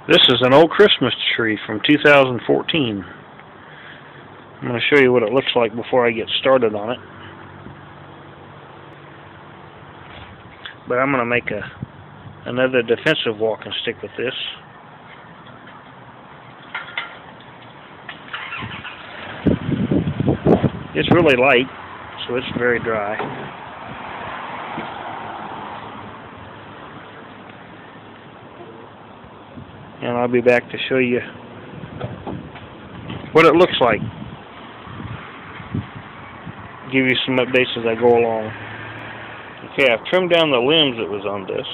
This is an old Christmas tree from 2014. I'm going to show you what it looks like before I get started on it. But I'm going to make another defensive walking stick with this. It's really light, so it's very dry. And I'll be back to show you what it looks like. Give you some updates as I go along. Okay, I've trimmed down the limbs that was on this.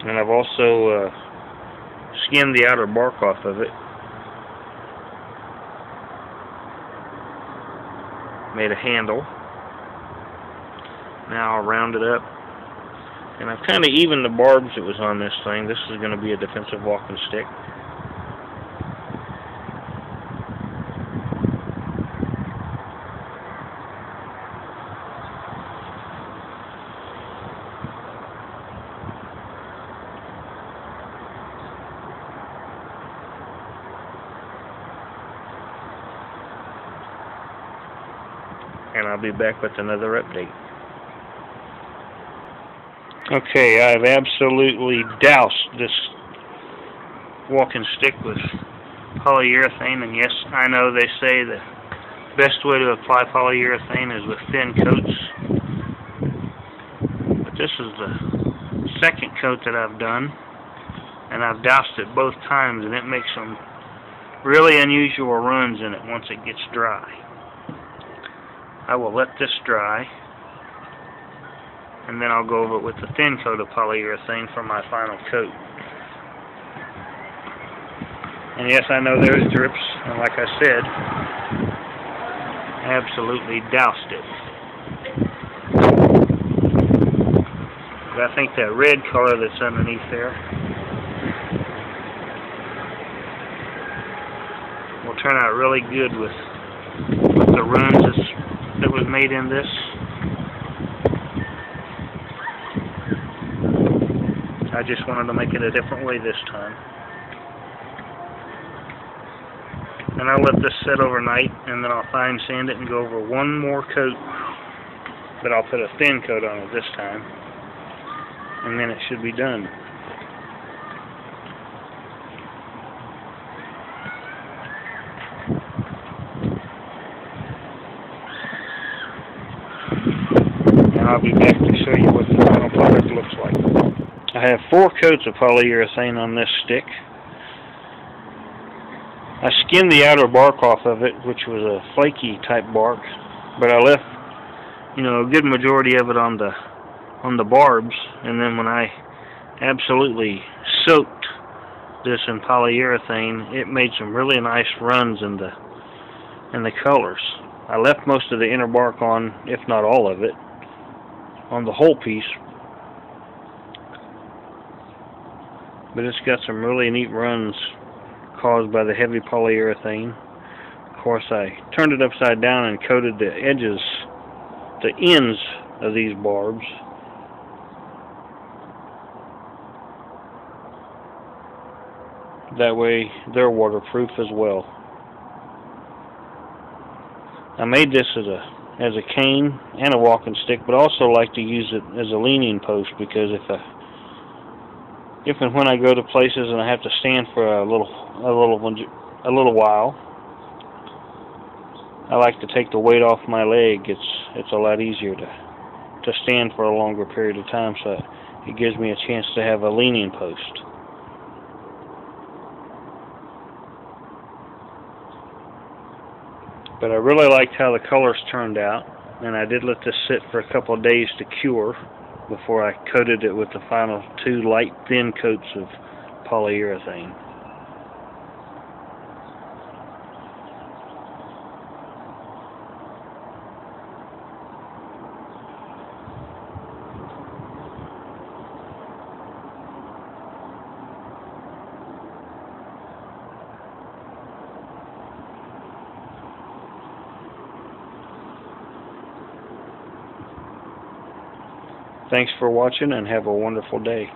And I've also skinned the outer bark off of it. Made a handle. Now I'll round it up. And I've kind of evened the barbs that was on this thing. This is going to be a defensive walking stick. And I'll be back with another update. Okay, I've absolutely doused this walking stick with polyurethane, and yes, I know they say the best way to apply polyurethane is with thin coats, but this is the second coat that I've done, and I've doused it both times, and it makes some really unusual runs in it once it gets dry. I will let this dry, and then I'll go over it with a thin coat of polyurethane for my final coat. And yes, I know there's drips, and like I said, I absolutely doused it. But I think that red color that's underneath there will turn out really good with the runs that was made in this. I just wanted to make it a different way this time. And I'll let this set overnight, and then I'll fine sand it and go over one more coat, but I'll put a thin coat on it this time, and then it should be done. And I'll be back to show you what the final product looks like. I have 4 coats of polyurethane on this stick. I skinned the outer bark off of it, which was a flaky type bark, but I left, a good majority of it on the barbs, and then when I absolutely soaked this in polyurethane, it made some really nice runs in the colors. I left most of the inner bark on, if not all of it, on the whole piece. But it's got some really neat runs caused by the heavy polyurethane. Of course, I turned it upside down and coated the edges, the ends of these barbs. That way they're waterproof as well. I made this as a cane and a walking stick, but also like to use it as a leaning post, because if and when I go to places and I have to stand for a little while, I like to take the weight off my leg. It's a lot easier to stand for a longer period of time, so it gives me a chance to have a leaning post. But I really liked how the colors turned out, and I did let this sit for a couple of days to cure before I coated it with the final 2 light thin coats of polyurethane. Thanks for watching, and have a wonderful day.